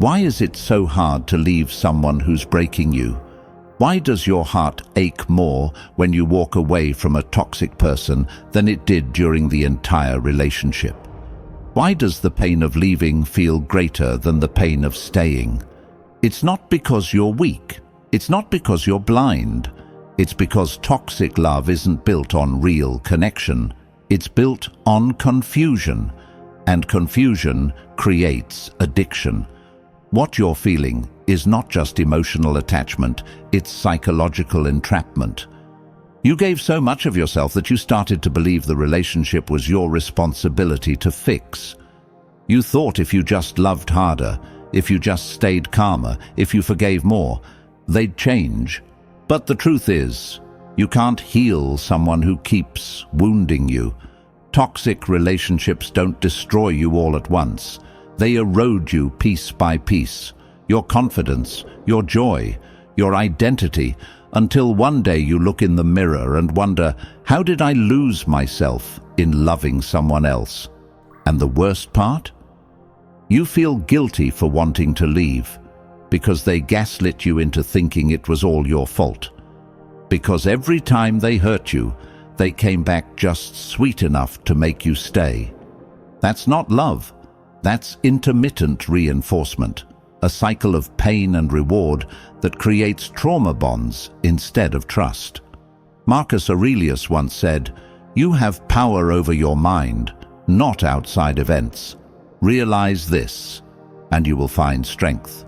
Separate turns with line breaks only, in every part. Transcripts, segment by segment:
Why is it so hard to leave someone who's breaking you? Why does your heart ache more when you walk away from a toxic person than it did during the entire relationship? Why does the pain of leaving feel greater than the pain of staying? It's not because you're weak. It's not because you're blind. It's because toxic love isn't built on real connection. It's built on confusion, and confusion creates addiction. What you're feeling is not just emotional attachment, it's psychological entrapment. You gave so much of yourself that you started to believe the relationship was your responsibility to fix. You thought if you just loved harder, if you just stayed calmer, if you forgave more, they'd change. But the truth is, you can't heal someone who keeps wounding you. Toxic relationships don't destroy you all at once. They erode you piece by piece, your confidence, your joy, your identity, until one day you look in the mirror and wonder, how did I lose myself in loving someone else? And the worst part? You feel guilty for wanting to leave, because they gaslit you into thinking it was all your fault. Because every time they hurt you, they came back just sweet enough to make you stay. That's not love. That's intermittent reinforcement, a cycle of pain and reward that creates trauma bonds instead of trust. Marcus Aurelius once said, "You have power over your mind, not outside events. Realize this, and you will find strength."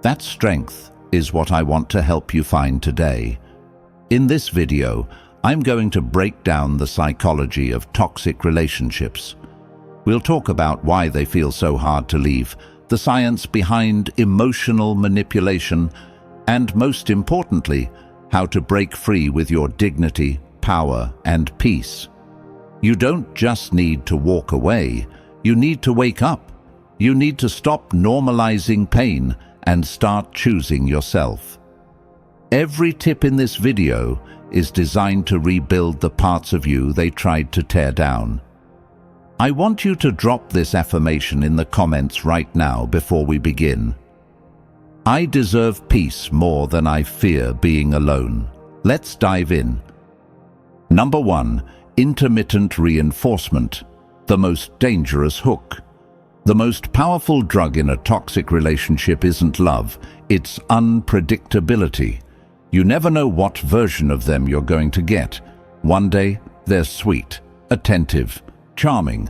That strength is what I want to help you find today. In this video, I'm going to break down the psychology of toxic relationships. We'll talk about why they feel so hard to leave, the science behind emotional manipulation, and most importantly, how to break free with your dignity, power, and peace. You don't just need to walk away, you need to wake up. You need to stop normalizing pain and start choosing yourself. Every tip in this video is designed to rebuild the parts of you they tried to tear down. I want you to drop this affirmation in the comments right now before we begin. I deserve peace more than I fear being alone. Let's dive in. Number 1, intermittent reinforcement, the most dangerous hook. The most powerful drug in a toxic relationship isn't love, it's unpredictability. You never know what version of them you're going to get. One day, they're sweet, attentive, charming.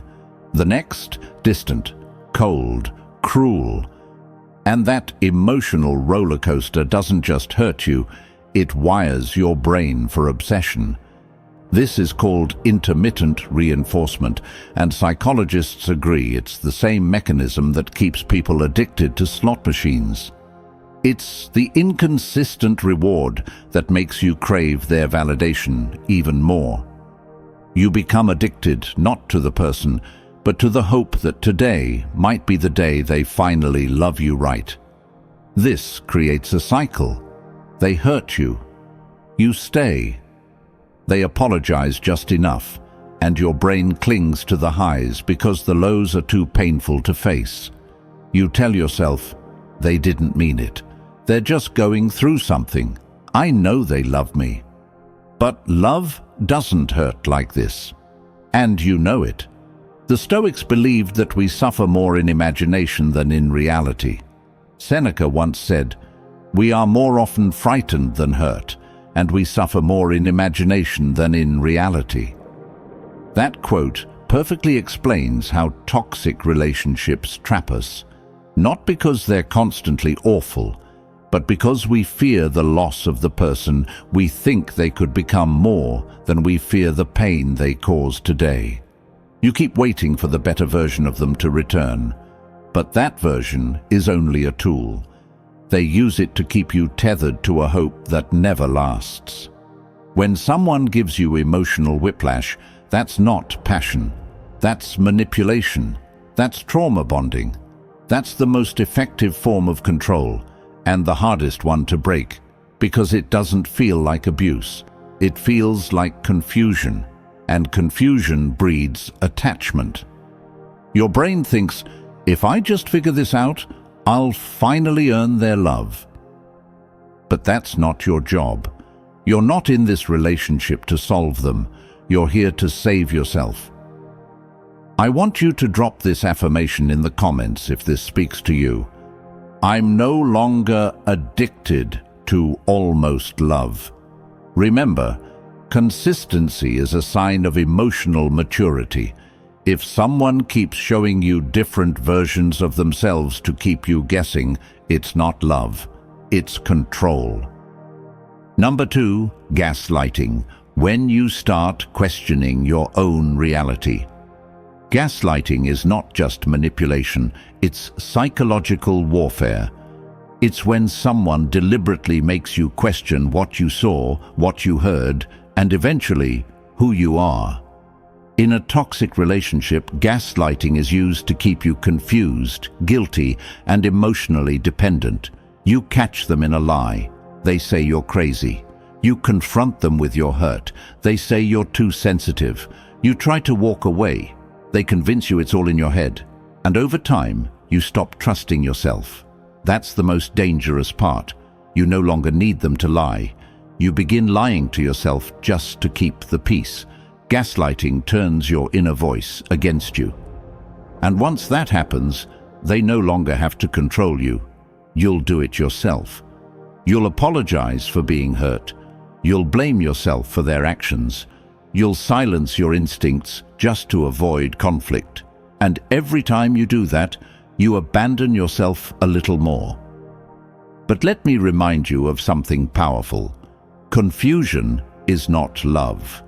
The next, distant, cold, cruel. And that emotional roller coaster doesn't just hurt you, it wires your brain for obsession. This is called intermittent reinforcement, and psychologists agree it's the same mechanism that keeps people addicted to slot machines. It's the inconsistent reward that makes you crave their validation even more. You become addicted not to the person, but to the hope that today might be the day they finally love you right. This creates a cycle. They hurt you. You stay. They apologize just enough, and your brain clings to the highs because the lows are too painful to face. You tell yourself, they didn't mean it. They're just going through something. I know they love me. But love doesn't hurt like this. And you know it. The Stoics believed that we suffer more in imagination than in reality. Seneca once said, "We are more often frightened than hurt, and we suffer more in imagination than in reality." That quote perfectly explains how toxic relationships trap us, not because they're constantly awful, but because we fear the loss of the person we think they could become more than we fear the pain they cause today. You keep waiting for the better version of them to return, but that version is only a tool. They use it to keep you tethered to a hope that never lasts. When someone gives you emotional whiplash, that's not passion. That's manipulation. That's trauma bonding. That's the most effective form of control, and the hardest one to break, because it doesn't feel like abuse. It feels like confusion, and confusion breeds attachment. Your brain thinks, if I just figure this out, I'll finally earn their love. But that's not your job. You're not in this relationship to solve them. You're here to save yourself. I want you to drop this affirmation in the comments if this speaks to you. I'm no longer addicted to almost love. Remember, consistency is a sign of emotional maturity. If someone keeps showing you different versions of themselves to keep you guessing, it's not love, it's control. Number 2, gaslighting. When you start questioning your own reality. Gaslighting is not just manipulation, it's psychological warfare. It's when someone deliberately makes you question what you saw, what you heard, and eventually, who you are. In a toxic relationship, gaslighting is used to keep you confused, guilty, and emotionally dependent. You catch them in a lie. They say you're crazy. You confront them with your hurt. They say you're too sensitive. You try to walk away. They convince you it's all in your head. And over time, you stop trusting yourself. That's the most dangerous part. You no longer need them to lie. You begin lying to yourself just to keep the peace. Gaslighting turns your inner voice against you. And once that happens, they no longer have to control you. You'll do it yourself. You'll apologize for being hurt. You'll blame yourself for their actions. You'll silence your instincts just to avoid conflict. And every time you do that, you abandon yourself a little more. But let me remind you of something powerful. Confusion is not love.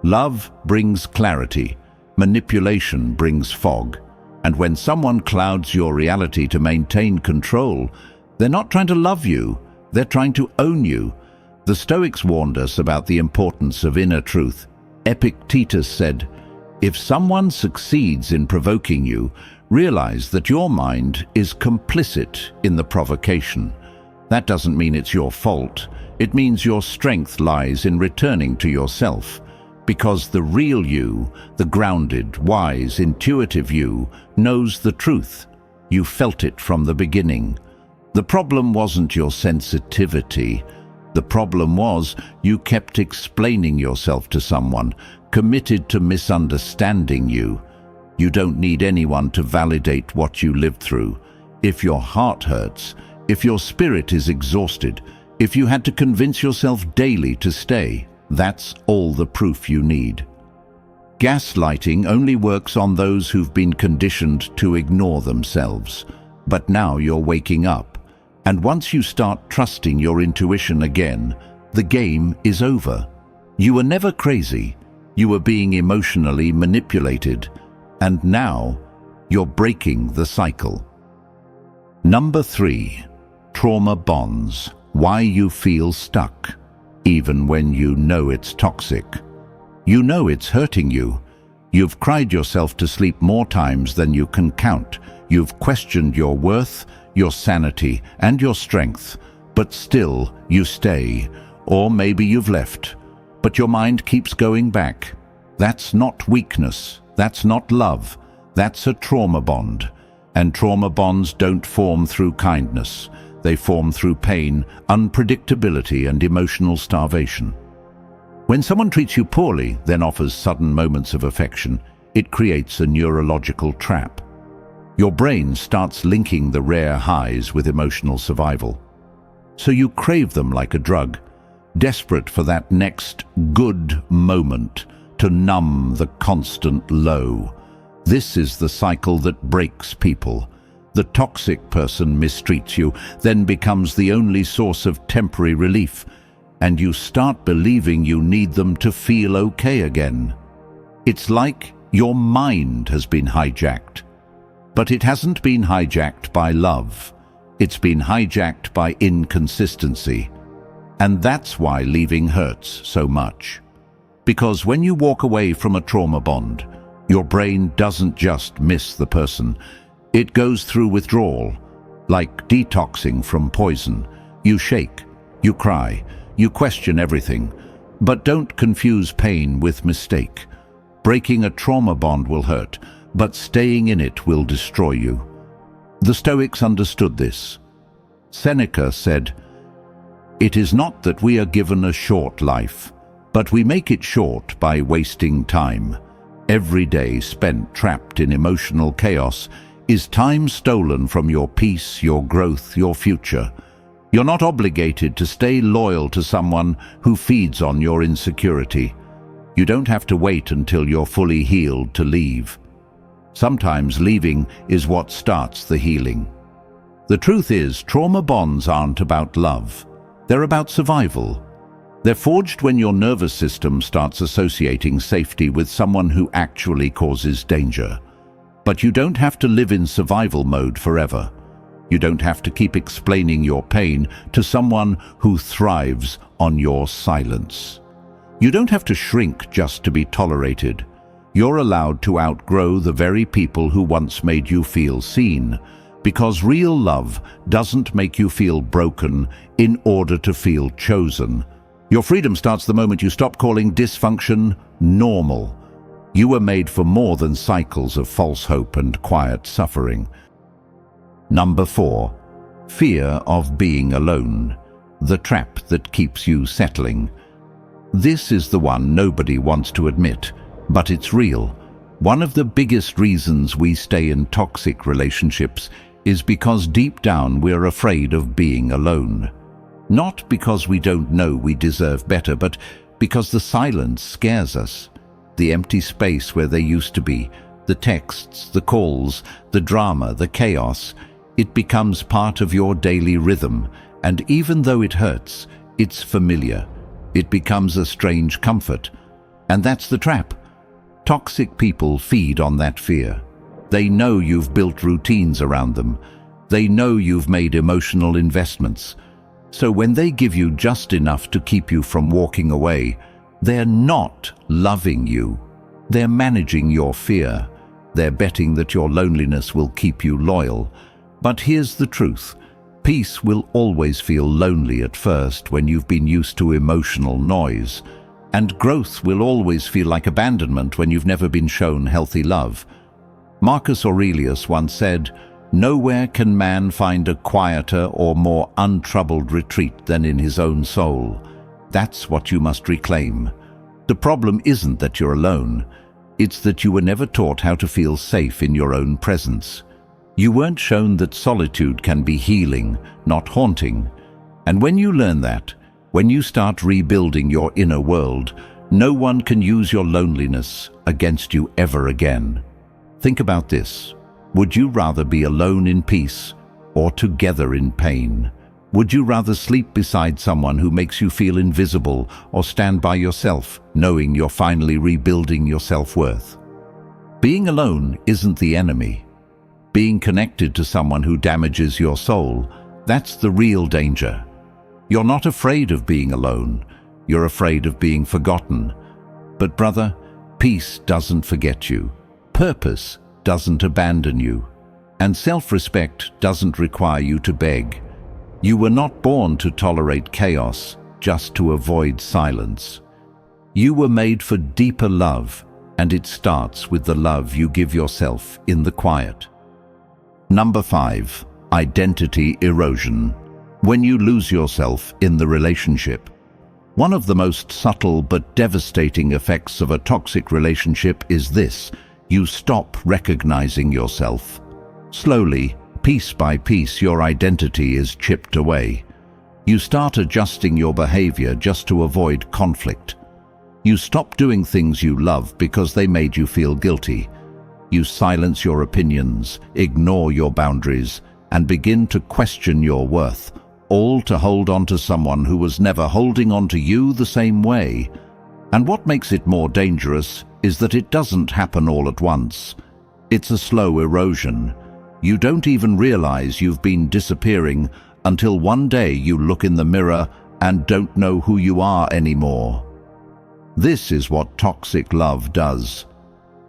Love brings clarity. Manipulation brings fog. And when someone clouds your reality to maintain control, they're not trying to love you, they're trying to own you. The Stoics warned us about the importance of inner truth. Epictetus said, "If someone succeeds in provoking you, realize that your mind is complicit in the provocation. That doesn't mean it's your fault. It means your strength lies in returning to yourself. Because the real you, the grounded, wise, intuitive you, knows the truth. You felt it from the beginning. The problem wasn't your sensitivity. The problem was you kept explaining yourself to someone, committed to misunderstanding you. You don't need anyone to validate what you lived through. If your heart hurts, if your spirit is exhausted, if you had to convince yourself daily to stay, that's all the proof you need. Gaslighting only works on those who've been conditioned to ignore themselves. But now you're waking up. And once you start trusting your intuition again, the game is over. You were never crazy. You were being emotionally manipulated. And now you're breaking the cycle. Number 3, trauma bonds. Why you feel stuck, even when you know it's toxic. You know it's hurting you. You've cried yourself to sleep more times than you can count. You've questioned your worth, your sanity, and your strength, but still you stay. Or maybe you've left, but your mind keeps going back. That's not weakness. That's not love. That's a trauma bond. And trauma bonds don't form through kindness. They form through pain, unpredictability, and emotional starvation. When someone treats you poorly, then offers sudden moments of affection, it creates a neurological trap. Your brain starts linking the rare highs with emotional survival. So you crave them like a drug, desperate for that next good moment to numb the constant low. This is the cycle that breaks people. The toxic person mistreats you, then becomes the only source of temporary relief, and you start believing you need them to feel okay again. It's like your mind has been hijacked. But it hasn't been hijacked by love. It's been hijacked by inconsistency. And that's why leaving hurts so much. Because when you walk away from a trauma bond, your brain doesn't just miss the person. It goes through withdrawal, like detoxing from poison. You shake, you cry, you question everything. But don't confuse pain with mistake. Breaking a trauma bond will hurt, but staying in it will destroy you. The Stoics understood this. Seneca said, "It is not that we are given a short life, but we make it short by wasting time. Every day spent trapped in emotional chaos is time stolen from your peace, your growth, your future. You're not obligated to stay loyal to someone who feeds on your insecurity. You don't have to wait until you're fully healed to leave. Sometimes leaving is what starts the healing." The truth is, trauma bonds aren't about love. They're about survival. They're forged when your nervous system starts associating safety with someone who actually causes danger. But you don't have to live in survival mode forever. You don't have to keep explaining your pain to someone who thrives on your silence. You don't have to shrink just to be tolerated. You're allowed to outgrow the very people who once made you feel seen, because real love doesn't make you feel broken in order to feel chosen. Your freedom starts the moment you stop calling dysfunction normal. You were made for more than cycles of false hope and quiet suffering. Number 4. Fear of being alone. The trap that keeps you settling. This is the one nobody wants to admit, but it's real. One of the biggest reasons we stay in toxic relationships is because deep down we're afraid of being alone. Not because we don't know we deserve better, but because the silence scares us. The empty space where there used to be, the texts, the calls, the drama, the chaos, it becomes part of your daily rhythm, and even though it hurts, it's familiar. It becomes a strange comfort. And that's the trap. Toxic people feed on that fear. They know you've built routines around them. They know you've made emotional investments. So when they give you just enough to keep you from walking away, they're not loving you. They're managing your fear. They're betting that your loneliness will keep you loyal. But here's the truth. Peace will always feel lonely at first when you've been used to emotional noise. And growth will always feel like abandonment when you've never been shown healthy love. Marcus Aurelius once said, "Nowhere can man find a quieter or more untroubled retreat than in his own soul." That's what you must reclaim. The problem isn't that you're alone. It's that you were never taught how to feel safe in your own presence. You weren't shown that solitude can be healing, not haunting. And when you learn that, when you start rebuilding your inner world, no one can use your loneliness against you ever again. Think about this. Would you rather be alone in peace or together in pain? Would you rather sleep beside someone who makes you feel invisible or stand by yourself, knowing you're finally rebuilding your self-worth? Being alone isn't the enemy. Being connected to someone who damages your soul, that's the real danger. You're not afraid of being alone. You're afraid of being forgotten. But brother, peace doesn't forget you. Purpose doesn't abandon you. And self-respect doesn't require you to beg. You were not born to tolerate chaos just to avoid silence. You were made for deeper love, and it starts with the love you give yourself in the quiet. Number 5. Identity erosion. When you lose yourself in the relationship. One of the most subtle but devastating effects of a toxic relationship is this: you stop recognizing yourself. Slowly, piece by piece, your identity is chipped away. You start adjusting your behavior just to avoid conflict. You stop doing things you love because they made you feel guilty. You silence your opinions, ignore your boundaries, and begin to question your worth, all to hold on to someone who was never holding on to you the same way. And what makes it more dangerous is that it doesn't happen all at once. It's a slow erosion. You don't even realize you've been disappearing until one day you look in the mirror and don't know who you are anymore. This is what toxic love does.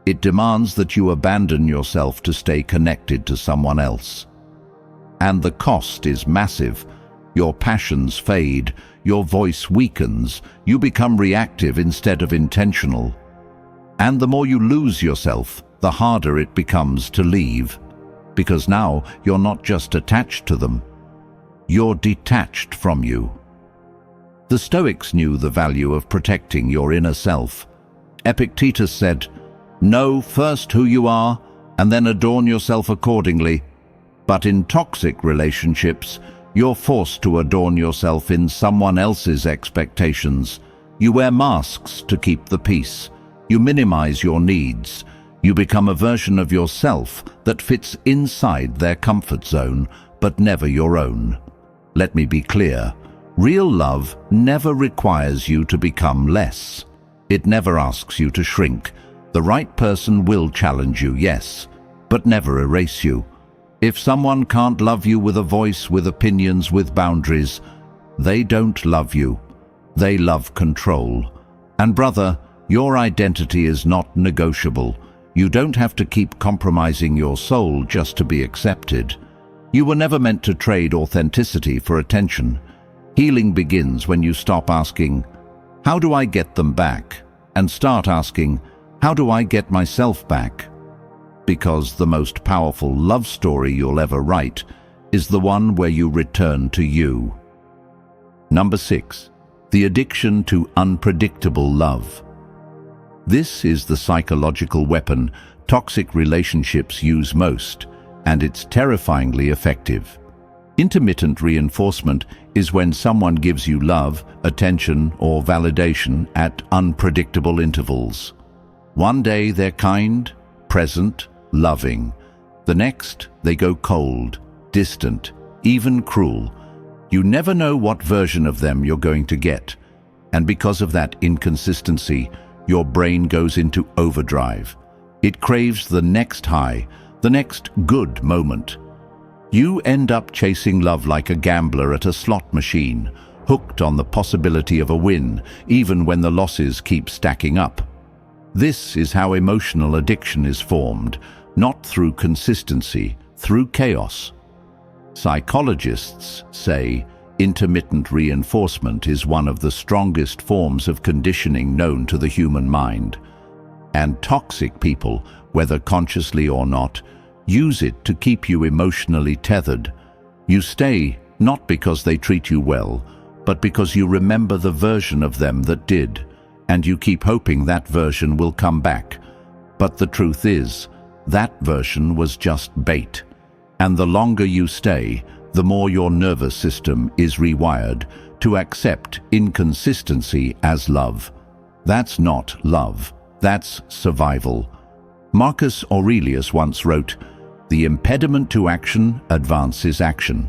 It demands that you abandon yourself to stay connected to someone else. And the cost is massive. Your passions fade, your voice weakens, you become reactive instead of intentional. And the more you lose yourself, the harder it becomes to leave. because now you're not just attached to them, you're detached from you. The Stoics knew the value of protecting your inner self. Epictetus said, "Know first who you are, and then adorn yourself accordingly." But in toxic relationships, you're forced to adorn yourself in someone else's expectations. You wear masks to keep the peace. You minimize your needs. You become a version of yourself that fits inside their comfort zone, but never your own. Let me be clear. Real love never requires you to become less. It never asks you to shrink. The right person will challenge you, yes, but never erase you. If someone can't love you with a voice, with opinions, with boundaries, they don't love you. They love control. And brother, your identity is not negotiable. You don't have to keep compromising your soul just to be accepted. You were never meant to trade authenticity for attention. Healing begins when you stop asking, "How do I get them back?" and start asking, "How do I get myself back?" Because the most powerful love story you'll ever write is the one where you return to you. Number 6. The addiction to unpredictable love. This is the psychological weapon toxic relationships use most, and it's terrifyingly effective. Intermittent reinforcement is when someone gives you love, attention, or validation at unpredictable intervals. One day they're kind, present, loving. The next, they go cold, distant, even cruel. You never know what version of them you're going to get, and because of that inconsistency, your brain goes into overdrive. It craves the next high, the next good moment. You end up chasing love like a gambler at a slot machine, hooked on the possibility of a win, even when the losses keep stacking up. This is how emotional addiction is formed, not through consistency, through chaos. Psychologists say intermittent reinforcement is one of the strongest forms of conditioning known to the human mind. And toxic people, whether consciously or not, use it to keep you emotionally tethered. You stay not because they treat you well, but because you remember the version of them that did, and you keep hoping that version will come back. But the truth is, that version was just bait. And the longer you stay, the more your nervous system is rewired to accept inconsistency as love. That's not love. That's survival. Marcus Aurelius once wrote, "The impediment to action advances action.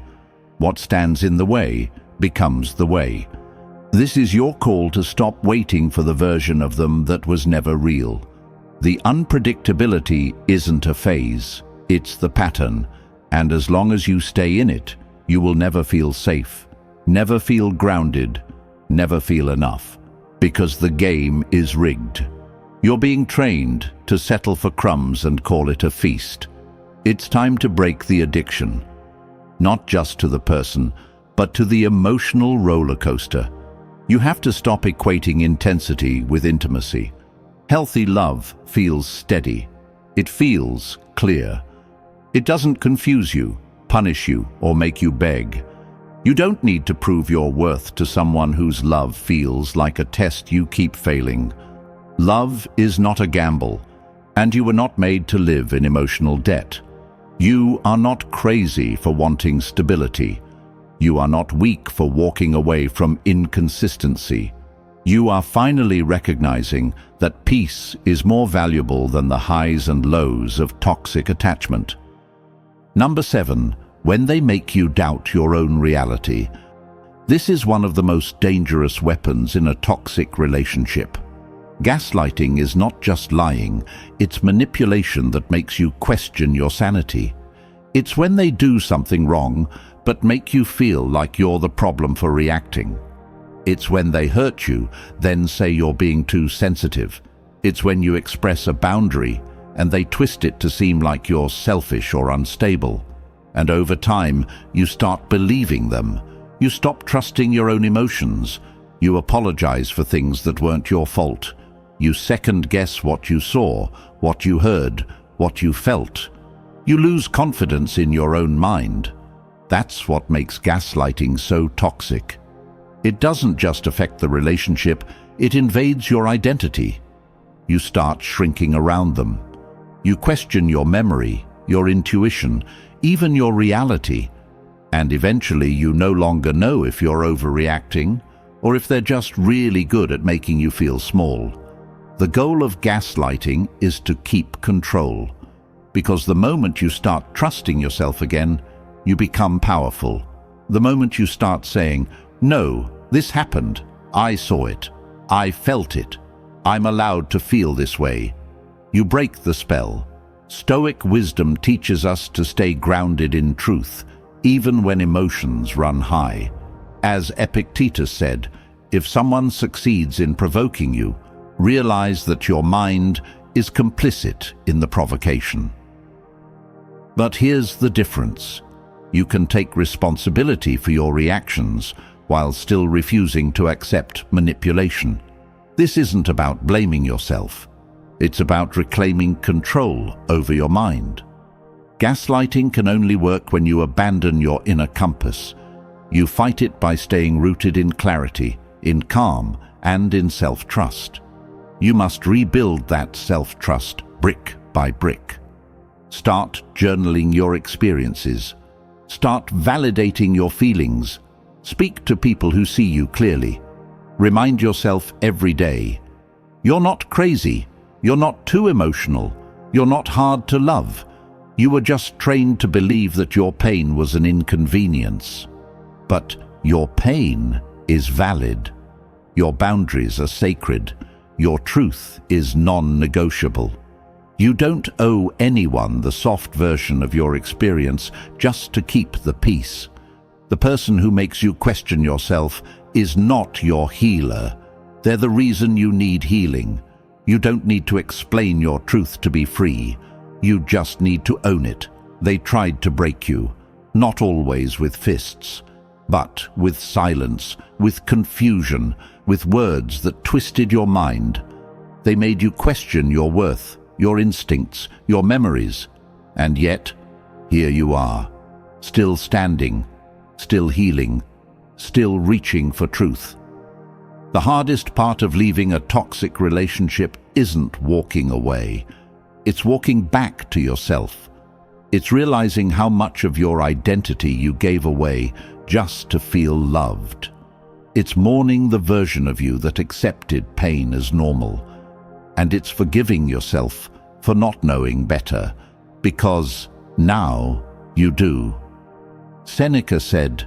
What stands in the way becomes the way." This is your call to stop waiting for the version of them that was never real. The unpredictability isn't a phase, it's the pattern, and as long as you stay in it, you will never feel safe, never feel grounded, never feel enough, because the game is rigged. You're being trained to settle for crumbs and call it a feast. It's time to break the addiction, not just to the person, but to the emotional roller coaster. You have to stop equating intensity with intimacy. Healthy love feels steady. It feels clear. It doesn't confuse you, punish you, or make you beg. You don't need to prove your worth to someone whose love feels like a test you keep failing. Love is not a gamble, and you were not made to live in emotional debt. You are not crazy for wanting stability. You are not weak for walking away from inconsistency. You are finally recognizing that peace is more valuable than the highs and lows of toxic attachment. Number 7. When they make you doubt your own reality. This is one of the most dangerous weapons in a toxic relationship. Gaslighting is not just lying, it's manipulation that makes you question your sanity. It's when they do something wrong, but make you feel like you're the problem for reacting. It's when they hurt you, then say you're being too sensitive. It's when you express a boundary, and they twist it to seem like you're selfish or unstable. And over time, you start believing them. You stop trusting your own emotions. You apologize for things that weren't your fault. You second-guess what you saw, what you heard, what you felt. You lose confidence in your own mind. That's what makes gaslighting so toxic. It doesn't just affect the relationship, it invades your identity. You start shrinking around them. You question your memory, your intuition, even your reality. And eventually you no longer know if you're overreacting or if they're just really good at making you feel small. The goal of gaslighting is to keep control. Because the moment you start trusting yourself again, you become powerful. The moment you start saying, "No, this happened. I saw it. I felt it. I'm allowed to feel this way," you break the spell. Stoic wisdom teaches us to stay grounded in truth, even when emotions run high. As Epictetus said, if someone succeeds in provoking you, realize that your mind is complicit in the provocation. But here's the difference. You can take responsibility for your reactions while still refusing to accept manipulation. This isn't about blaming yourself. It's about reclaiming control over your mind. Gaslighting can only work when you abandon your inner compass. You fight it by staying rooted in clarity, in calm, and in self-trust. You must rebuild that self-trust brick by brick. Start journaling your experiences. Start validating your feelings. Speak to people who see you clearly. Remind yourself every day, you're not crazy, you're not too emotional, you're not hard to love. You were just trained to believe that your pain was an inconvenience. But your pain is valid. Your boundaries are sacred. Your truth is non-negotiable. You don't owe anyone the soft version of your experience just to keep the peace. The person who makes you question yourself is not your healer. They're the reason you need healing. You don't need to explain your truth to be free. You just need to own it. They tried to break you, not always with fists, but with silence, with confusion, with words that twisted your mind. They made you question your worth, your instincts, your memories. And yet, here you are, still standing, still healing, still reaching for truth. The hardest part of leaving a toxic relationship isn't walking away. It's walking back to yourself. It's realizing how much of your identity you gave away just to feel loved. It's mourning the version of you that accepted pain as normal. And it's forgiving yourself for not knowing better, because now you do. Seneca said,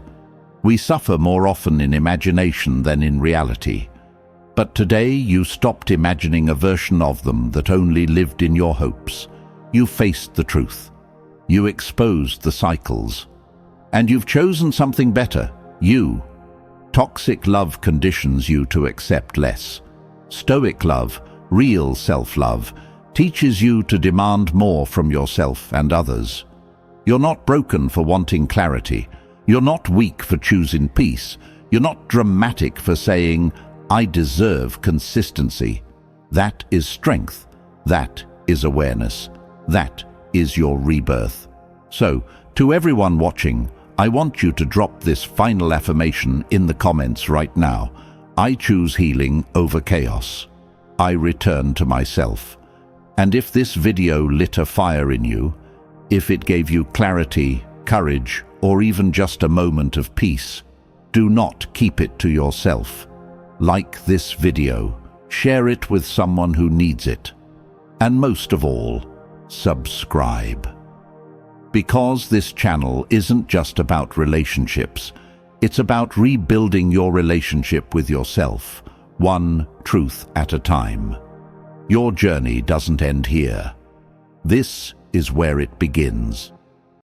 "We suffer more often in imagination than in reality." But today you stopped imagining a version of them that only lived in your hopes. You faced the truth. You exposed the cycles. And you've chosen something better, you. Toxic love conditions you to accept less. Stoic love, real self-love, teaches you to demand more from yourself and others. You're not broken for wanting clarity. You're not weak for choosing peace. You're not dramatic for saying, "I deserve consistency." That is strength. That is awareness. That is your rebirth. So, to everyone watching, I want you to drop this final affirmation in the comments right now. I choose healing over chaos. I return to myself. And if this video lit a fire in you, if it gave you clarity, courage, or even just a moment of peace, do not keep it to yourself. Like this video, share it with someone who needs it. And most of all, subscribe. Because this channel isn't just about relationships, it's about rebuilding your relationship with yourself, one truth at a time. Your journey doesn't end here. This is where it begins.